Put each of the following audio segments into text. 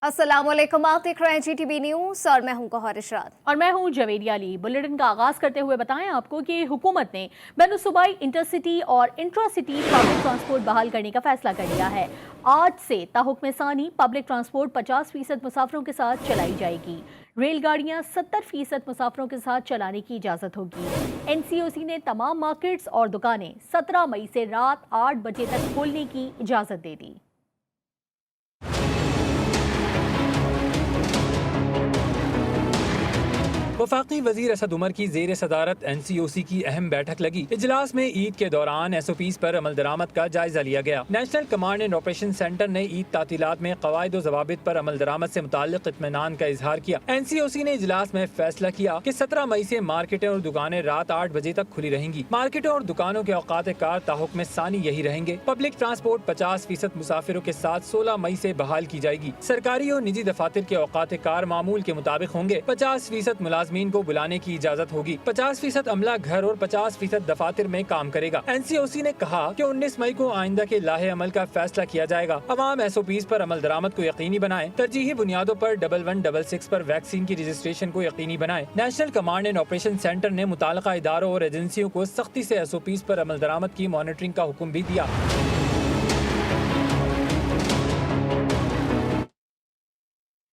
अस्सलामुअलैकुम, आप देख रहे हैं GTV न्यूज़ और मैं हूं गौहर इशरात। और मैं हूं जवेरिया अली। बुलेटिन का आगाज करते हुए बताएं आपको कि हुकूमत ने बैनुसूबाई इंटरसिटी और इंट्रासिटी पब्लिक ट्रांसपोर्ट बहाल करने का फैसला कर लिया है। आज से ताहुक्म सानी पब्लिक ट्रांसपोर्ट 50% मुसाफिरों के साथ चलाई जाएगी। रेलगाड़ियां 70% मुसाफिरों के साथ चलाने की इजाज़त होगी। NCOC ने तमाम मार्केट्स और दुकानें 17 मई से रात 8 बजे तक खोलने की इजाज़त दे दी। वफाकी वजीर असद उमर की जेर सदारत NCOC की अहम बैठक लगी। इजलास में ईद के दौरान SOPs पर अमल दरामद का जायजा लिया गया। National command and operation centre ने ईद तातीलात में कवायद और जवाबित पर अमल दरामद से मुताल्लिक इत्मीनान का इजहार किया। NCOC ने इजलास में फैसला किया कि 17 मई से मार्केटें और दुकानें रात 8 बजे तक खुली रहेंगी। मार्केटों और दुकानों के औकात कार ताहुक्म सानी यही रहेंगे। पब्लिक ट्रांसपोर्ट 50% मुसाफिरों के साथ 16 मई से बहाल की जाएगी। सरकारी और निजी दफातर के औकात कार मामूल के मुताबिक होंगे। 50% मुलाजमीन को बुलाने की इजाजत होगी। 50% अमला घर और 50% दफातर में काम करेगा। NCOC ने कहा कि 19 मई को आइंदा के लाहे अमल का फैसला किया जाएगा। अवाम SOPs पर अमल दरामद को यकीनी बनाए। तरजीही बुनियादों पर 1166 पर वैक्सीन की रजिस्ट्रेशन को यकीनी बनाए। National command and operation centre ने मुताल्लिका इदारों और एजेंसियों को सख्ती से SOPs पर अमल दरामद की मॉनिटरिंग का हुक्म भी दिया।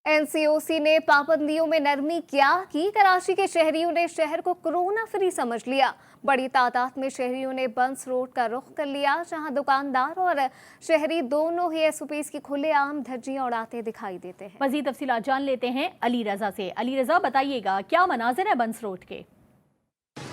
NCOC ने पाबंदियों में नरमी क्या की? कराची के शहरियों ने शहर को कोरोना फ्री समझ लिया। बड़ी तादाद में शहरियों ने बंस रोड का रुख कर लिया, जहां दुकानदार और शहरी दोनों ही SOPs की खुलेआम धज्जियां उड़ाते दिखाई देते हैं। मजीद तफसीलात जान लेते हैं अली रजा से। अली रजा, बताइएगा क्या मनाजिर है बंस रोड के?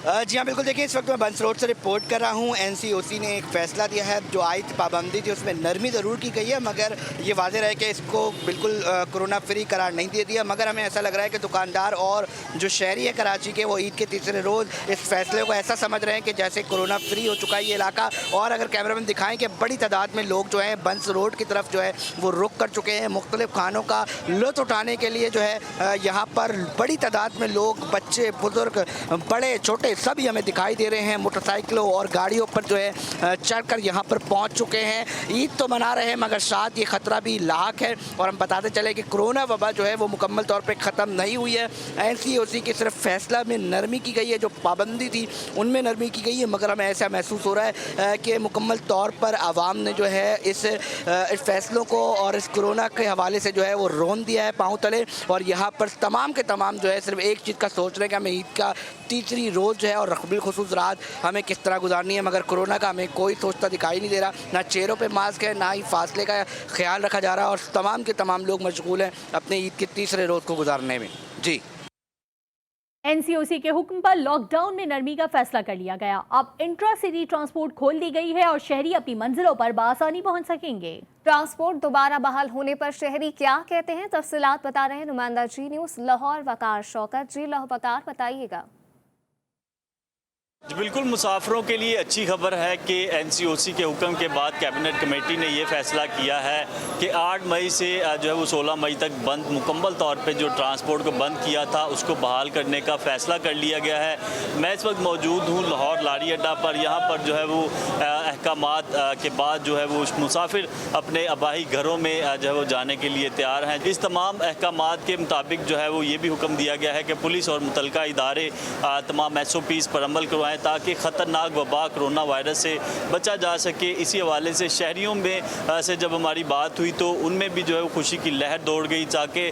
जी हाँ, बिल्कुल। देखिए, इस वक्त मैं बंस रोड से रिपोर्ट कर रहा हूँ। NCOC ने एक फ़ैसला दिया है। जो आयत पाबंदी थी उसमें नरमी ज़रूर की गई है, मगर ये वाज़ेह रहे कि इसको बिल्कुल कोरोना फ्री करार नहीं दे दिया। मगर हमें ऐसा लग रहा है कि दुकानदार और जो शहरी है कराची के, वो ईद के तीसरे रोज़ इस फैसले को ऐसा समझ रहे हैं कि जैसे कोरोना फ्री हो चुका है ये इलाका। और अगर कैमरामैन दिखाएँ कि बड़ी तादाद में लोग जो है बंस रोड की तरफ जो है वो रुख कर चुके हैं। मुख्तलिफ खानों का लुत्फ़ उठाने के लिए जो है यहाँ पर बड़ी तादाद में लोग, बच्चे, बुजुर्ग, बड़े छोटे सब ही हमें दिखाई दे रहे हैं। मोटरसाइकिलों और गाड़ियों पर जो है चढ़कर यहाँ पर पहुँच चुके हैं। ईद तो मना रहे हैं, मगर साथ ये ख़तरा भी लाक है। और हम बताते चले कि कोरोना वबा जो है वो मुकम्मल तौर पे ख़त्म नहीं हुई है। NCOC के सिर्फ फैसला में नरमी की गई है, जो पाबंदी थी उनमें नरमी की गई है। मगर हमें ऐसा महसूस हो रहा है कि मुकम्मल तौर पर आवाम ने जो है इस फैसलों को और इस कोरोना के हवाले से जो है वो रोन दिया है पाँव तले। और यहाँ पर तमाम के तमाम जो है सिर्फ एक चीज़ का सोच रहे हैं कि हमें ईद का तीसरी रोज़ जो है और बिलखुसूस रात हमें किस तरह गुजारनी है। मगर कोरोना का हमें कोई सोचता दिखाई नहीं दे रहा। ना चेहरों पे मास्क है, ना ही फासले का ख्याल रखा जा रहा है। और तमाम के तमाम लोग मशगूल हैं अपने ईद के तीसरे रोज़ को गुजारने में। जी, NCOC के हुक्म पर लॉकडाउन में नरमी का फैसला कर लिया गया। अब इंट्रा सिटी ट्रांसपोर्ट खोल दी गई है और शहरी अपनी मंजिलों पर बआसानी पहुंच सकेंगे। ट्रांसपोर्ट दोबारा बहाल होने पर शहरी क्या कहते हैं, तफसीलात बता रहे हैं नुमाइंदा जी न्यूज़ लाहौर वकार शौकत। जी लाहौर वकार, बताइएगा। बिल्कुल, मुसाफिरों के लिए अच्छी खबर है कि NCOC के हुक्म के बाद कैबिनेट कमेटी ने ये फैसला किया है कि 8 मई से जो है वो 16 मई तक बंद, मुकम्मल तौर पे जो ट्रांसपोर्ट को बंद किया था उसको बहाल करने का फ़ैसला कर लिया गया है। मैं इस वक्त मौजूद हूँ लाहौर लारी अड्डा पर। यहाँ पर जो है वो अहकामात के बाद जो है वो मुसाफिर अपने आबाई घरों में जो है वो जाने के लिए तैयार हैं। इस तमाम अहकामात के मुताबिक जो है वो ये भी हुक्म दिया गया है कि पुलिस और मुतलका इदारे तमाम SOPs पर अमल करवाएं ताकि ख़तरनाक वबा कोरोना वायरस से बचा जा सके। इसी हवाले से शहरियों में से जब हमारी बात हुई तो उनमें भी जो है वो खुशी की लहर दौड़ गई ताकि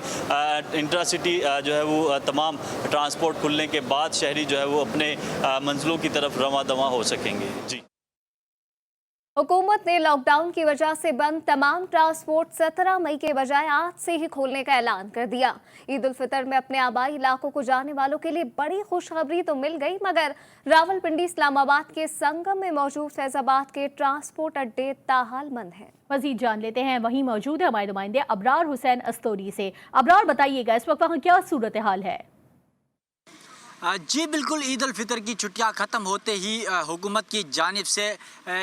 इंट्रासिटी जो है वो तमाम ट्रांसपोर्ट खुलने के बाद शहरी जो है वो अपने मंजिलों की तरफ रवां दवां हो सकेंगे। जी, हुकूमत ने लॉकडाउन की वजह से बंद तमाम ट्रांसपोर्ट 17 मई के बजाय आज से ही खोलने का ऐलान कर दिया। ईद उल फितर में अपने आबाई इलाकों को जाने वालों के लिए बड़ी खुशखबरी तो मिल गई, मगर रावलपिंडी इस्लामाबाद के संगम में मौजूद फैजाबाद के ट्रांसपोर्ट अड्डे ताहाल बंद हैं। मजीद जान लेते हैं, वहीं मौजूद है हमारे नुमाइंदे अबरार हुसैन अस्तोरी से। अबरार, बताइएगा इस वक्त वहाँ क्या सूरत हाल है? जी बिल्कुल, ईद उल फितर की छुट्टियां ख़त्म होते ही हुकूमत की जानिब से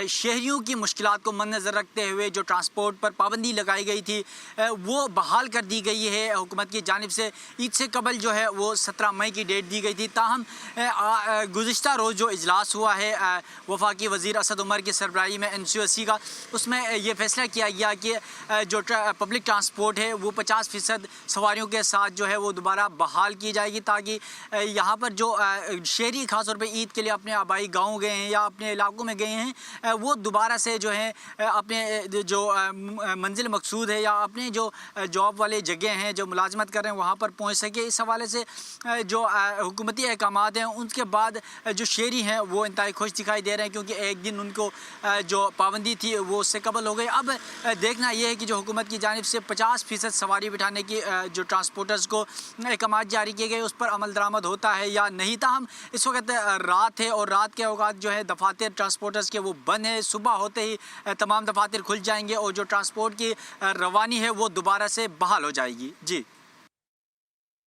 शहरियों की मुश्किलात को मद्देनज़र रखते हुए जो ट्रांसपोर्ट पर पाबंदी लगाई गई थी वो बहाल कर दी गई है हुकूमत की जानिब से। ईद से कबल जो है वो 17 मई की डेट दी गई थी। ताहम गुज़िश्ता रोज़ जो इजलास हुआ है वफाकी वज़ीर असद उमर की सरबराही में NCOC का, उसमें ये फैसला किया गया कि जो पब्लिक ट्रांसपोर्ट है वो 50% सवारियों के साथ जो है वो दोबारा बहाल की जाएगी, ताकि यहाँ पर जो शहरी ख़ास तौर पे ईद के लिए अपने आबाई गाँव गए हैं या अपने इलाकों में गए हैं वो दोबारा से जो है अपने जो मंजिल मकसूद है या अपने जो जॉब वाले जगह हैं जो मुलाजमत कर रहे हैं वहाँ पर पहुँच सके। इस हवाले से जो हुकूमती अहकामात हैं उसके बाद जो शहरी हैं वो इंतहाई खुश दिखाई दे रहे हैं, क्योंकि एक दिन उनको जो पाबंदी थी वो उससे कबल हो गई। अब देखना यह है कि जो हुकूमत की जानिब से 50% सवारी बिठाने की जो ट्रांसपोर्टर्स को अहकामात जारी किए गए उस पर अमल दरामद होता है या नहीं। ताहम इस वक्त रात है और रात के औकात जो है दफातर ट्रांसपोर्टर्स के वो बंद है। सुबह होते ही तमाम दफातर खुल जाएंगे और जो ट्रांसपोर्ट की रवानी है वो दोबारा से बहाल हो जाएगी। जी,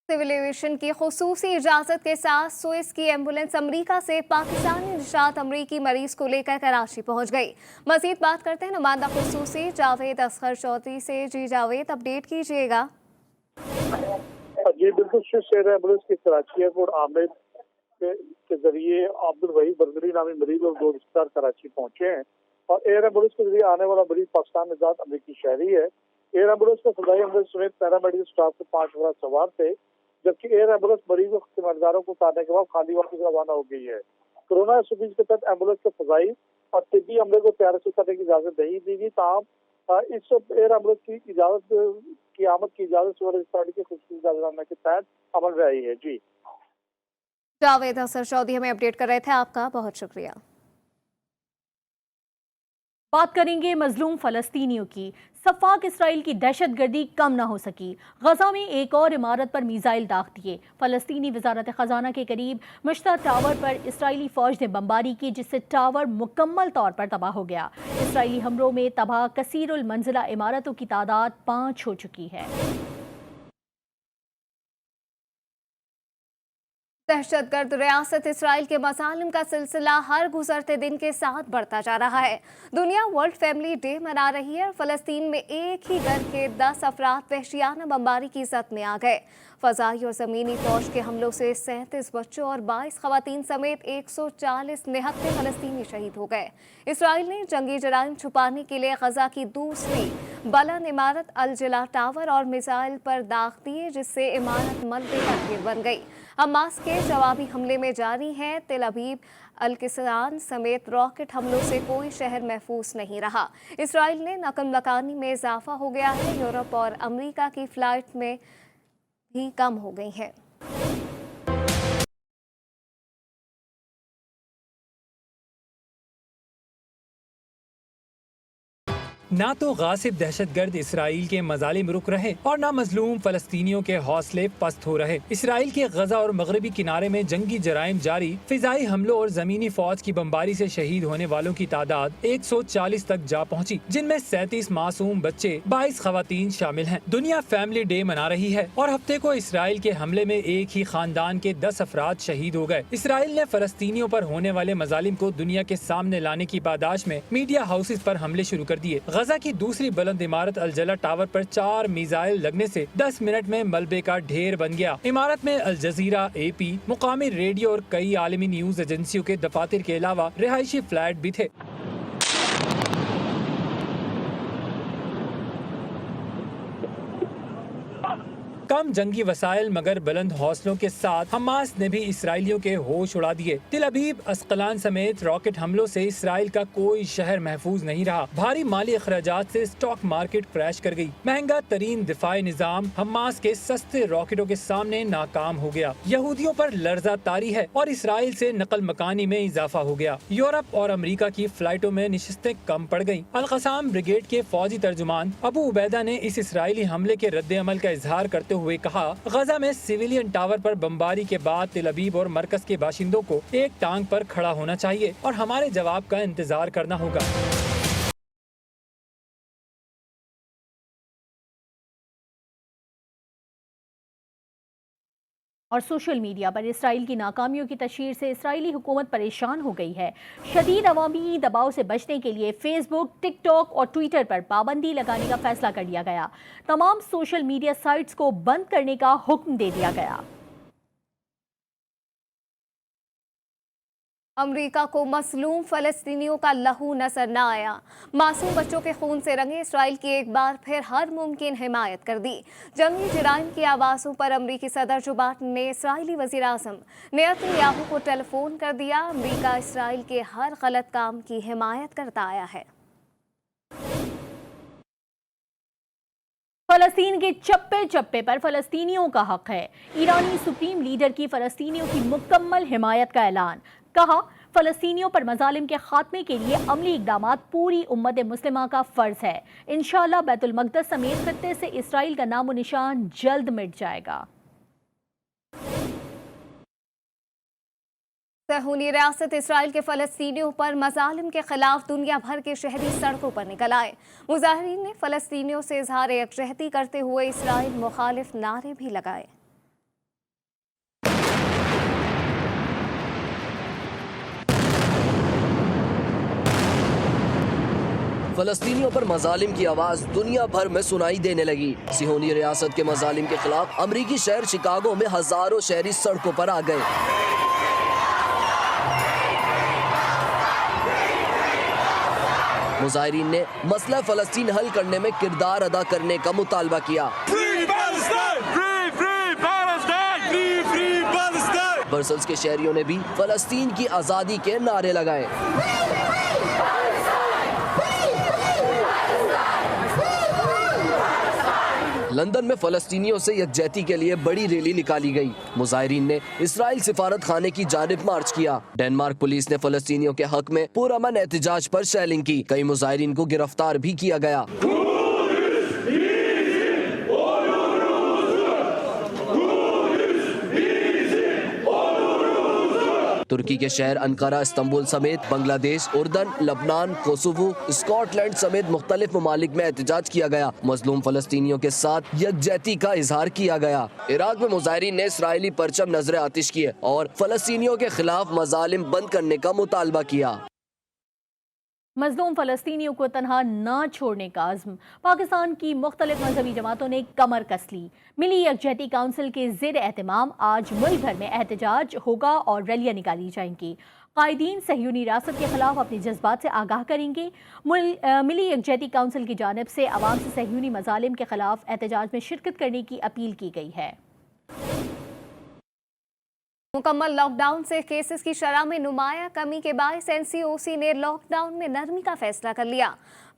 सिविल एविएशन की खुसूसी इजाजत के साथ सुइस की एम्बुलेंस अमरीका से पाकिस्तानी निशात अमरीकी मरीज को लेकर कराची पहुंच गई। मजीद बात करते हैं नुमाइंदा खुसूसी जावेद असगर चौधरी से। जी जावेद, अपडेट कीजिएगा। जी बिल्कुल, शेर एम्बुलेंस की कराची एयरपोर्ट आमिर के जरिए अब्दुल वहीद बरदरी नामी मरीज और 2 रिश्तेदार कराची पहुंचे हैं और एयर एम्बुलेंस के जरिए आने वाला मरीज पाकिस्तान में जात अमरीकी शहरी है। एयर एम्बुलेंस में फजाई अमले समेत पैरामेडिकल स्टाफ के 5 अफराद सवार थे, जबकि एयर एम्बुलेंस मरीजों के खिदमतगारों को उतारने के बाद खाली वापस रवाना हो गई है। कोरोना SOP के तहत एम्बुलेंस के फजाई और तिब्बी अमले को तैयार से उतारने की इजाजत नहीं दी गई। ताहम इस एयर एम्बुलेंस की आमद की इजाजत की खुसूसी इजाजतनामे के तहत अमल में आई है। जी, जावेद असगर चौधरी हमें अपडेट कर रहे थे, आपका बहुत शुक्रिया। बात करेंगे मजलूम फ़लस्तीनियों की। सफ़ाक इसराइल की दहशतगर्दी कम ना हो सकी, गजा में एक और इमारत पर मिसाइल दाग दिए। फ़लस्तीनी वजारत ख़जाना के करीब मुश्ता टावर पर इसराइली फ़ौज ने बमबारी की, जिससे टावर मुकम्मल तौर पर तबाह हो गया। इसराइली हमलों में तबाह कसीरुल मंजिला इमारतों की तादाद 5 हो चुकी है। दहशतगर्द रियासत इसराइल के मसालिम का सिलसिला हर गुजरते दिन के साथ बढ़ता जा रहा है। दुनिया वर्ल्ड फैमिली डे मना रही है और फ़लस्तीन में एक ही घर के 10 अफराद वहशियाना बमबारी की जद में आ गए। फ़ज़ाई और ज़मीनी फ़ौज के हमलों से 37 बच्चों और 22 ख़वातीन समेत 140 निहत्ते फ़लस्तीनी शहीद हो गए। इसराइल ने जंगी जराइम छुपाने के लिए गजा की दूसरी बुलंद इमारत अल जिला टावर और मिसाइल पर दाग दिए, जिससे इमारत मलबे का ढेर बन गई। हमास के जवाबी हमले में जारी हैं। तेल अवीव अल-किसान समेत रॉकेट हमलों से कोई शहर महफूज नहीं रहा। इसराइल ने नकल मकानी में इजाफा हो गया है। यूरोप और अमेरिका की फ्लाइट में भी कम हो गई है। ना तो गासिब दहशतगर्द इसराइल के मजालिम रुक रहे और ना मजलूम फलस्तीनियों के हौसले पस्त हो रहे। इसराइल के गजा और मगरबी किनारे में जंगी जराइम जारी, फिजाई हमलों और जमीनी फौज की बमबारी से शहीद होने वालों की तादाद 140 तक जा पहुंची, जिनमें 37 मासूम बच्चे, 22 खवातीन शामिल हैं। दुनिया फैमिली डे मना रही है और हफ्ते को इसराइल के हमले में एक ही खानदान के 10 अफराद शहीद हो गए। इसराइल ने फलस्तीनियों पर होने वाले मजालिम को दुनिया के सामने लाने की पादाश में मीडिया हाउसेज पर हमले शुरू कर दिए। गजा की दूसरी बुलंद इमारत अल जला टावर पर 4 मिसाइल लगने से 10 मिनट में मलबे का ढेर बन गया। इमारत में अल जजीरा, AP, मुकामी रेडियो और कई आलमी न्यूज एजेंसियों के दफातर के अलावा रिहायशी फ्लैट भी थे। कम जंगी वसाइल मगर बुलंद हौसलों के साथ हमास ने भी इसराइलियों के होश उड़ा दिए। तिल अबीब, अस्कलान समेत रॉकेट हमलों से इसराइल का कोई शहर महफूज नहीं रहा। भारी माली अखराजात से स्टॉक मार्केट क्रैश कर गई। महंगा तरीन दिफाई निजाम हमास के सस्ते रॉकेटों के सामने नाकाम हो गया। यहूदियों पर लर्जा तारी है और इसराइल से नकल मकानी में इजाफा हो गया। यूरोप और अमेरिका की फ्लाइटों में नशिस्तें कम पड़ गयी। अल-क़साम ब्रिगेड के फौजी तर्जुमान अबू उबैदा ने इस इसराइली हमले के रद्द अमल का इजहार करते हुए कहा, गजा में सिविलियन टावर पर बमबारी के बाद तिल अबीब और मरकज के बाशिंदों को एक टांग पर खड़ा होना चाहिए और हमारे जवाब का इंतजार करना होगा। और सोशल मीडिया पर इसराइल की नाकामियों की तशहीर से इसराइली हुकूमत परेशान हो गई है। शदीद अवामी दबाव से बचने के लिए फेसबुक, टिकटॉक और ट्विटर पर पाबंदी लगाने का फैसला कर लिया गया। तमाम सोशल मीडिया साइट्स को बंद करने का हुक्म दे दिया गया। अमेरिका को मसलूम फलस्तीनियों का लहू नजर न आया। मासूम बच्चों के खून से रंगे इसराइल की एक बार फिर हर मुमकिन हिमायत कर दी। जंगी जराइम की आवाज़ों पर अमरीकी सदर जो बाइडन ने इसराइली वज़ीर आज़म नेतन्याहू को टेलीफोन कर दिया। अमरीका इसराइल के हर गलत काम की हिमायत करता आया है। फलस्तीन के चप्पे चप्पे पर फलस्तीनियों का हक है। ईरानी सुप्रीम लीडर की फलस्तीनियों की मुकम्मल हिमायत का ऐलान। कहा, फलस्तीनियों पर मजालिम के खात्मे के लिए अमली इक़दामात पूरी उम्मत मुस्लिमा का फर्ज है। इंशाअल्लाह बैतुल मक़दस समेत खत्ते से इसराइल का नामो निशान जल्द मिट जाएगा। सहूनी रियासत इसराइल के फलस्तीनियों पर मजालिम के खिलाफ दुनिया भर के शहरी सड़कों पर निकल आए। मुजाहिरीन ने फलस्तीनियों से इजहार यकजहती करते हुए इसराइल मुखालिफ नारे भी लगाए। फलस्तीनियों पर मजालिम की आवाज दुनिया भर में सुनाई देने लगी। सिहोनी रियासत के मजालिम के खिलाफ अमरीकी शहर शिकागो में हजारों शहरी सड़कों पर आ गए। मुजाहिरीन ने मसला फलस्तीन हल करने में किरदार अदा करने का मुतालबा किया। ब्रसेल्स के शहरियों ने भी फलस्तीन की आज़ादी के नारे लगाए। लंदन में फलस्तीनियों से यकजहती के लिए बड़ी रैली निकाली गई। मुजाहिरीन ने इसराइल सिफारत खाने की जानिब मार्च किया। डेनमार्क पुलिस ने फलस्तीनियों के हक में पुरअमन एहतजाज पर शेलिंग की। कई मुजाहिरीन को गिरफ्तार भी किया गया। तुर्की के शहर अंकारा, इस्तांबुल समेत बांग्लादेश, उर्दन, लबनान, कोसोवो, स्कॉटलैंड समेत मुख्तलिफ ममालिक में एहतजाज किया गया। मजलूम फलस्तीनियों के साथ यकजहती का इजहार किया गया। इराक में मुजाहिरीन ने इसराइली परचम नजर आतिश किए और फलस्तीनियों के खिलाफ मजालिम बंद करने का मुतालबा किया। मजलूम फलस्तीनियों को तनहा न छोड़ने का अज़्म पाकिस्तान की मुख्तलिफ मजहबी जमातों ने कमर कस ली। मिली यकजहती काउंसिल के ज़ेर एहतमाम आज मुल्क भर में एहतजाज होगा और रैलियाँ निकाली जाएंगी। कायदीन सहयूनी रियासत के खिलाफ अपने जज्बात से आगाह करेंगे। मिली यकजहती काउंसिल की जानिब से अवाम से सहयूनी मजालिम के खिलाफ एहतजाज में शिरकत करने की अपील की गई है। मुकम्मल लॉकडाउन से केसेस की शरह में नुमाया कमी के बायस एनसीओसी ने लॉकडाउन में नरमी का फैसला कर लिया।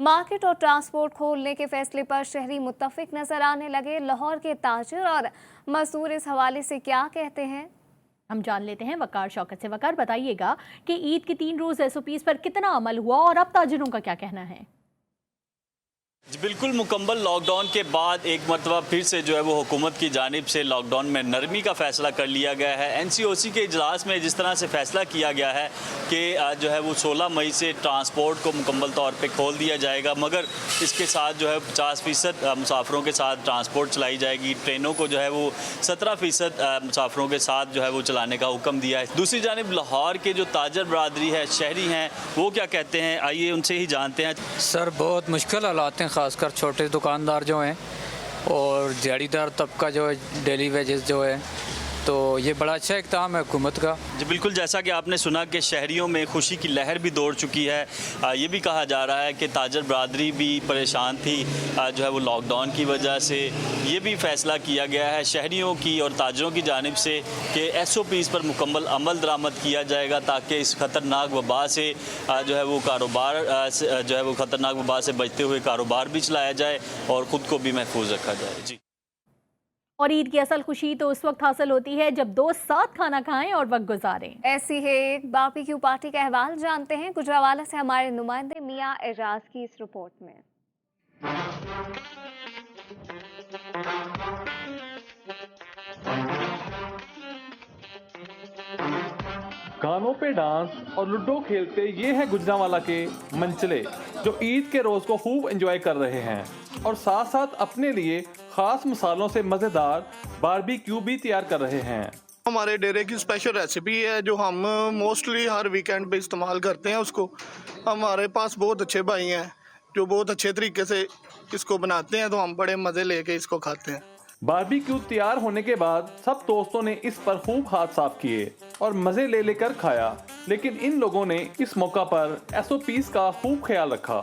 मार्केट और ट्रांसपोर्ट खोलने के फैसले पर शहरी मुत्तफिक नजर आने लगे। लाहौर के ताजिर और मजदूर इस हवाले से क्या कहते हैं, हम जान लेते हैं वकार शौकत से। वकार, बताइएगा कि ईद के 3 रोज SOPs पर कितना अमल हुआ और अब ताजिरों का क्या कहना है? जी बिल्कुल, मुकम्मल लॉकडाउन के बाद एक मरतबा फिर से जो है वो हुकूमत की जानिब से लॉकडाउन में नरमी का फ़ैसला कर लिया गया है। NCOC के इजलास में जिस तरह से फ़ैसला किया गया है कि जो है वो 16 मई से ट्रांसपोर्ट को मुकम्मल तौर पे खोल दिया जाएगा, मगर इसके साथ जो है 50% मुसाफरों के साथ ट्रांसपोर्ट चलाई जाएगी। ट्रेनों को जो है वो 17% मुसाफरों के साथ जो है वो चलाने का हुक्म दिया है। दूसरी जानिब लाहौर के जो ताजर बरादरी है, शहरी हैं, वो क्या कहते हैं, आइए उनसे ही जानते हैं। सर, बहुत मुश्किल हालात हैं, ख़ासकर छोटे दुकानदार जो हैं और दिहाड़ीदार तबका जो है, डेली वेजेस जो है, तो ये बड़ा अच्छा इक़दाम है हुकूमत का। जी बिल्कुल, जैसा कि आपने सुना कि शहरियों में खुशी की लहर भी दौड़ चुकी है। ये भी कहा जा रहा है कि ताजर बरादरी भी परेशान थी जो है वो लॉकडाउन की वजह से। ये भी फ़ैसला किया गया है शहरियों की और ताजरों की जानिब से कि SOPs पर मुकम्मल अमल दरामद किया जाएगा ताकि इस ख़तरनाक वबा से जो है वो कारोबार जो है वो ख़तरनाक वबा से बचते हुए कारोबार भी चलाया जाए और ख़ुद को भी महफूज रखा जाए। जी, और ईद की असल खुशी तो उस वक्त हासिल होती है जब दोस्त साथ खाना खाएं और वक्त गुजारें। ऐसी है एक बारबेक्यू पार्टी का अहवाल जानते हैं गुजरावाला से हमारे नुमाइंदे मियां एजाज की इस रिपोर्ट में। गानों पे डांस और लूडो खेलते ये है गुजरांवाला के मंचले, जो ईद के रोज को खूब एंजॉय कर रहे हैं और साथ साथ अपने लिए खास मसालों से मजेदार बारबेक्यू भी तैयार कर रहे हैं। हमारे डेरे की स्पेशल रेसिपी है जो हम मोस्टली हर वीकेंड पे इस्तेमाल करते हैं उसको। हमारे पास बहुत अच्छे भाई हैं जो बहुत अच्छे तरीके से इसको बनाते हैं, तो हम बड़े मज़े लेके इसको खाते हैं। बारबेक्यू तैयार होने के बाद सब दोस्तों ने इस पर खूब हाथ साफ किए और मजे ले लेकर खाया, लेकिन इन लोगों ने इस मौका पर SOPs का खूब ख्याल रखा।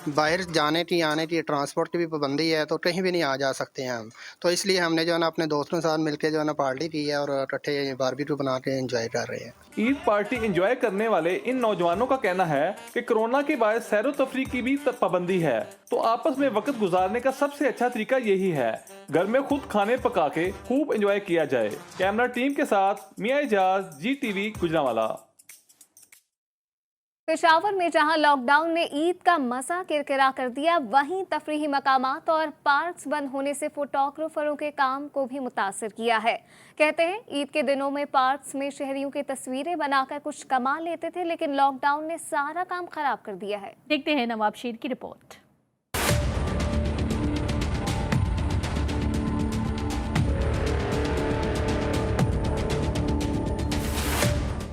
बाहर जाने की आने की ट्रांसपोर्ट की भी पाबंदी है, तो कहीं भी नहीं आ जा सकते हैं हम, तो इसलिए हमने जो है ना अपने दोस्तों के साथ मिलकर जो है ना पार्टी की है और इकट्ठे बारबेक्यू बना के एंजॉय कर रहे हैं। ईद पार्टी एंजॉय करने वाले इन नौजवानों का कहना है कि कोरोना के बाद सैरो तफरी की भी पाबंदी है, तो आपस में वक्त गुजारने का सबसे अच्छा तरीका यही है, घर में खुद खाने पका के खूब एंजॉय किया जाए। कैमरा टीम के साथ मियां इजाज, GTV गुजरांवाला। पेशावर में जहां लॉकडाउन ने ईद का मजा किरकिरा कर दिया, वहीं तफरीही मकामात और पार्क्स बंद होने से फोटोग्राफरों के काम को भी मुतासर किया है। कहते हैं ईद के दिनों में पार्क्स में शहरियों की तस्वीरें बनाकर कुछ कमा लेते थे, लेकिन लॉकडाउन ने सारा काम खराब कर दिया है। देखते हैं नवाब शेर की रिपोर्ट।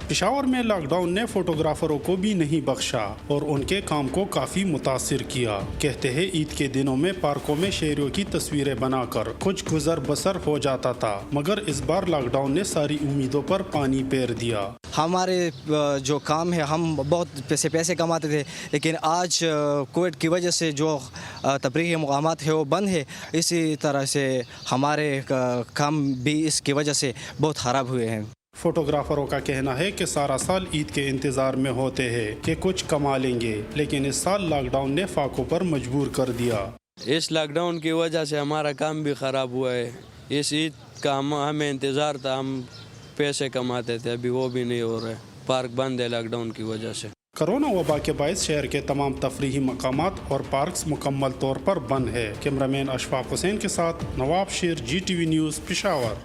पेशावर में लॉकडाउन ने फोटोग्राफरों को भी नहीं बख्शा और उनके काम को काफी मुतासिर किया। कहते हैं ईद के दिनों में पार्कों में शहरियों की तस्वीरें बनाकर कुछ गुजर बसर हो जाता था, मगर इस बार लॉकडाउन ने सारी उम्मीदों पर पानी फेर दिया। हमारे जो काम है, हम बहुत पैसे कमाते थे, लेकिन आज कोविड की वजह से जो तफरीही मकामात है वो बंद है। इसी तरह से हमारे काम भी इसकी वजह से बहुत ख़राब हुए हैं। फोटोग्राफरों का कहना है कि सारा साल ईद के इंतजार में होते हैं कि कुछ कमा लेंगे, लेकिन इस साल लॉकडाउन ने फाकों पर मजबूर कर दिया। इस लॉकडाउन की वजह से हमारा काम भी ख़राब हुआ है। इस ईद का हमें इंतज़ार था, हम पैसे कमाते थे, अभी वो भी नहीं हो रहा है। पार्क बंद है लॉकडाउन की वजह से। कोरोना वबा के बायस शहर के तमाम तफरीही मकामात और पार्क्स मुकम्मल तौर पर बंद है। कैमरामैन अशफाक हुसैन के साथ नवाब शेर, GTV न्यूज़, पेशावर।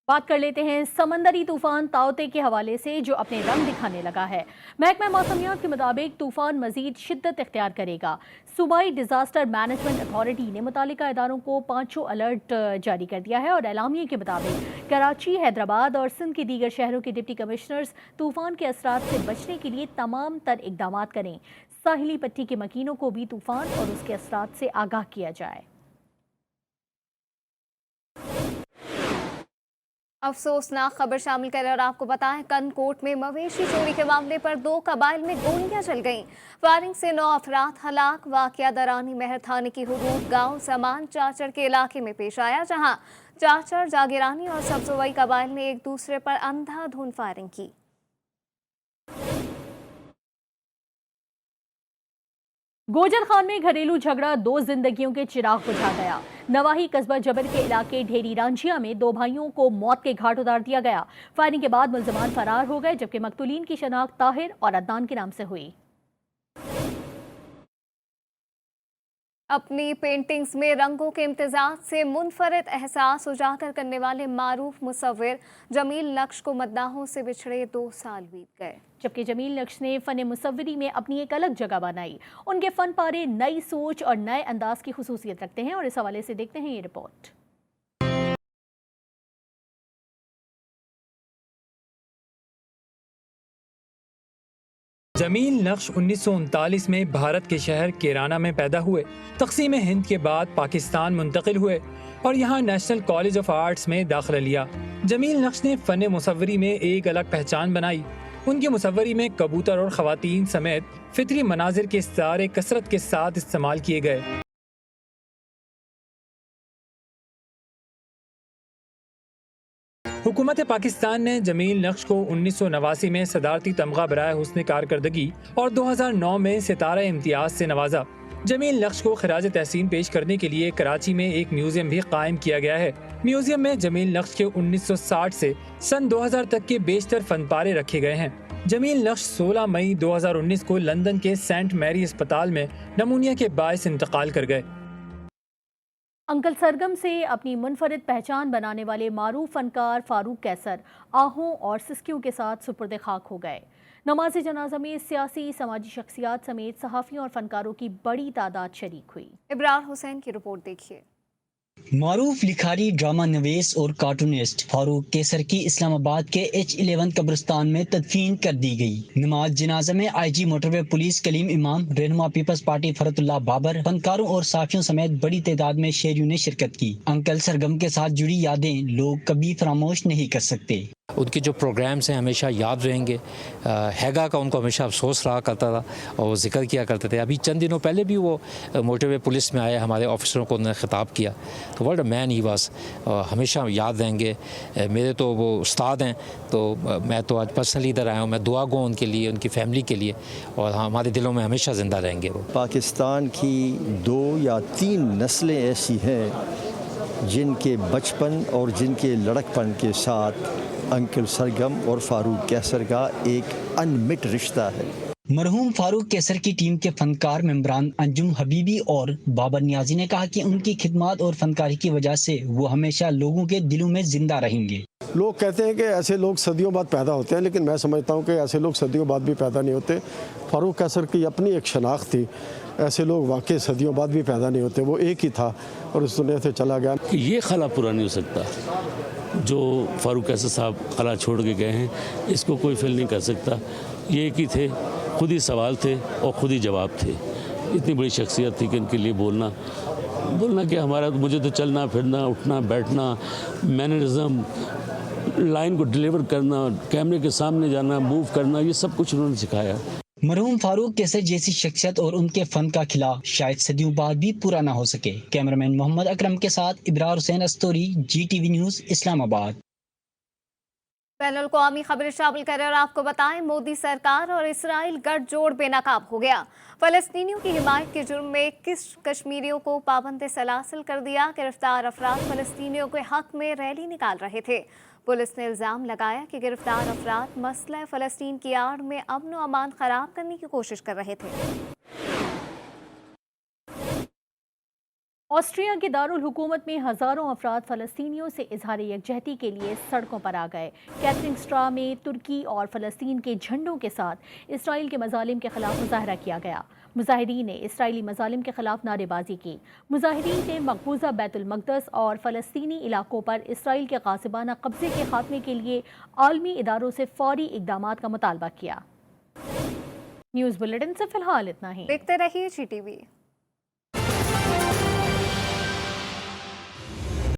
बात कर लेते हैं समंदरी तूफान ताउते के हवाले से, जो अपने रंग दिखाने लगा है। महकमा मौसमियात के मुताबिक तूफान मजीद शिद्दत इख्तियार करेगा। सूबाई डिजास्टर मैनेजमेंट अथॉरिटी ने मुतालिका इदारों को 5 अलर्ट जारी कर दिया है और एलामिया के मुताबिक कराची, हैदराबाद और सिंध के दीगर शहरों के डिप्टी कमिश्नर्स तूफान के असरात से बचने के लिए तमाम तर इकदाम करें। साहिली पट्टी के मकीनों को भी तूफान और उसके असरात से आगाह किया जाए। अफसोसनाक खबर शामिल करें और आपको बताएं, कनकोट में मवेशी चोरी के मामले पर 2 कबाइल में गोलियां चल गईं। फायरिंग से 9 अफराद हलाक। वाकया दरानी महर थाने की हुदूद गांव समान चाचड़ के इलाके में पेश आया, जहां चाचड़, जागीरानी और सब्जोई कबाइल ने एक दूसरे पर अंधाधुंध फायरिंग की। गोजर खान में घरेलू झगड़ा 2 जिंदगियों के चिराग बुझा गया। नवाही कस्बा जबर के इलाके ढेरी रांझिया में 2 भाइयों को मौत के घाट उतार दिया गया। फायरिंग के बाद मुल्जिमान फरार हो गए, जबकि मकतूलीन की शनाख्त ताहिर और अदनान के नाम से हुई। अपनी पेंटिंग्स में रंगों के इम्तिजाज से मुनफरद एहसास उजागर करने वाले मारूफ मुसव्विर जमील नक्श को मद्दाहों से बिछड़े 2 साल बीत गए, जबकि जमील नक्श ने फ़न मुसव्विरी में अपनी एक अलग जगह बनाई। उनके फ़न पारे नई सोच और नए अंदाज की खुसूसियत रखते हैं और इस हवाले से देखते हैं ये रिपोर्ट। जमील नक्श 1939 में भारत के शहर केराना में पैदा हुए। तक़सीम हिंद के बाद पाकिस्तान मुंतकिल हुए और यहाँ नेशनल कॉलेज ऑफ आर्ट्स में दाखिला लिया। जमील नक्श ने फ़न मुसव्वरी में एक अलग पहचान बनाई। उनकी मुसव्वरी में कबूतर और ख़वातीन समेत फितरी मनाजिर के इस्तारे कसरत के साथ इस्तेमाल किए गए। हुकूमत पाकिस्तान ने जमील नक्श को 1989 में सदारती तमगा बराए हुस्न कारकर्दगी और 2009 में सितारा इम्तियाज से नवाजा। जमील नक्श को खिराज तहसीन पेश करने के लिए कराची में एक म्यूजियम भी कायम किया गया है। म्यूजियम में जमील नक्श के 1960 से सन 2000 तक के बेशतर फनपारे रखे गए हैं। जमील नक्श 16 मई 2019 को लंदन के सेंट मैरी अस्पताल में नमूनिया के बायस इंतकाल कर गए। अंकल सरगम से अपनी मुनफरिद पहचान बनाने वाले मारूफ फनकार फारूक कैसर आहों और सिस्कियों के साथ सुपुर्द खाक हो गए। नमाज जनाजा में सियासी समाजी शख्सियात समेत सहाफ़ियों और फनकारों की बड़ी तादाद शरीक हुई। इब्रार हुसैन की रिपोर्ट देखिए। मारूफ लिखारी, ड्रामा नवीस और कार्टूनिस्ट फारूक केसर की इस्लामाबाद के H11 कब्रिस्तान में तदफीन कर दी गई। नमाज जनाजा में IG मोटरवे पुलिस कलीम इमाम, रहनुमा पीपल्स पार्टी फरतुल्लाह बाबर, फनकारों और साफियों समेत बड़ी तादाद में शहरियों ने शिरकत की। अंकल सरगम के साथ जुड़ी यादें लोग कभी फरामोश नहीं कर सकते। उनके जो प्रोग्राम्स हैं हमेशा याद रहेंगे। हैगा का उनको हमेशा अफसोस रहा करता था और वो जिक्र किया करते थे। अभी चंद दिनों पहले भी वो मोटरवे पुलिस में आए, हमारे ऑफिसरों को उन्होंने खिताब किया। तो what a man he was, हमेशा याद रहेंगे। मेरे तो वो उस्ताद हैं, तो मैं तो आज पर्सनली इधर आया हूँ। मैं दुआ गो उनके लिए, उनकी फैमिली के लिए, और हमारे दिलों में हमेशा ज़िंदा रहेंगे वो। पाकिस्तान की 2 या 3 नस्लें ऐसी हैं जिनके बचपन और जिनके लड़कपन के साथ अंकल सरगम और फारूक कैसर का एक अनमिट रिश्ता है। मरहूम फारूक कैसर की टीम के फनकार मेंबरान अंजुम हबीबी और बाबर नियाजी ने कहा कि उनकी खिदमत और फनकारी की वजह से वो हमेशा लोगों के दिलों में जिंदा रहेंगे। लोग कहते हैं कि ऐसे लोग सदियों बाद पैदा होते हैं, लेकिन मैं समझता हूँ कि ऐसे लोग सदियों बाद भी पैदा नहीं होते। फारूक कैसर की अपनी एक शनाख्त थी, ऐसे लोग वाकई सदियों बाद भी पैदा नहीं होते। वो एक ही था और इस दुनिया से चला गया। ये खला पूरा नहीं हो सकता जो फारूक कैसर साहब खला छोड़ के गए हैं, इसको कोई फिल नहीं कर सकता। ये एक ही थे, खुद ही सवाल थे और खुद ही जवाब थे। इतनी बड़ी शख्सियत थी कि इनके लिए बोलना कि हमारा, मुझे तो चलना फिरना, उठना बैठना, मैनरिज्म, लाइन को डिलीवर करना, कैमरे के सामने जाना, मूव करना, ये सब कुछ उन्होंने सिखाया। मरहूम फारूक कैसर जैसी शख्सियत और उनके फन का खिला शायद सदियों बाद भी पूरा ना हो सके। कैमरामैन मोहम्मद अकरम के साथ Ibrar Hussain Astori, GTV news, Islamabad. Panel कौमी खबरें शामिल करें और आपको बताएं, मोदी सरकार और इसराइल गठजोड़ बेनकाब हो गया। फलस्तीनियों की हिमायत के जुर्म में कश्मीरियों को पाबंद सलासिल कर दिया। गिरफ्तार अफराद फलस्तीनियों के हक में रैली निकाल रहे थे। पुलिस ने इल्जाम लगाया कि गिरफ्तार अफराद मसला फलस्तीन की आड़ में अमन और अमान खराब करने की कोशिश कर रहे थे। ऑस्ट्रिया के दारुल हुकूमत में हज़ारों अफराद फ़लस्तीनियों से इजहार यकजहती के लिए सड़कों पर आ गए। कैथरिंग स्ट्रा में तुर्की और फ़लस्तीन के झंडों के साथ इसराइल के मज़ालिम के खिलाफ मुजाहरा किया गया। मुजाहिरीन ने इसराइली मज़ालिम के खिलाफ नारेबाजी की। मुजाहिरीन ने मकबूजा बैतुल मक़दस और फ़लस्तीनी इलाकों पर इसराइल के ग़ासिबाना कब्ज़े के खात्मे के लिए आलमी इदारों से फ़ौरी इक़दामात का मुतालबा किया। न्यूज़ बुलेटिन से फ़िलहाल इतना ही। देखते रहिए GTV।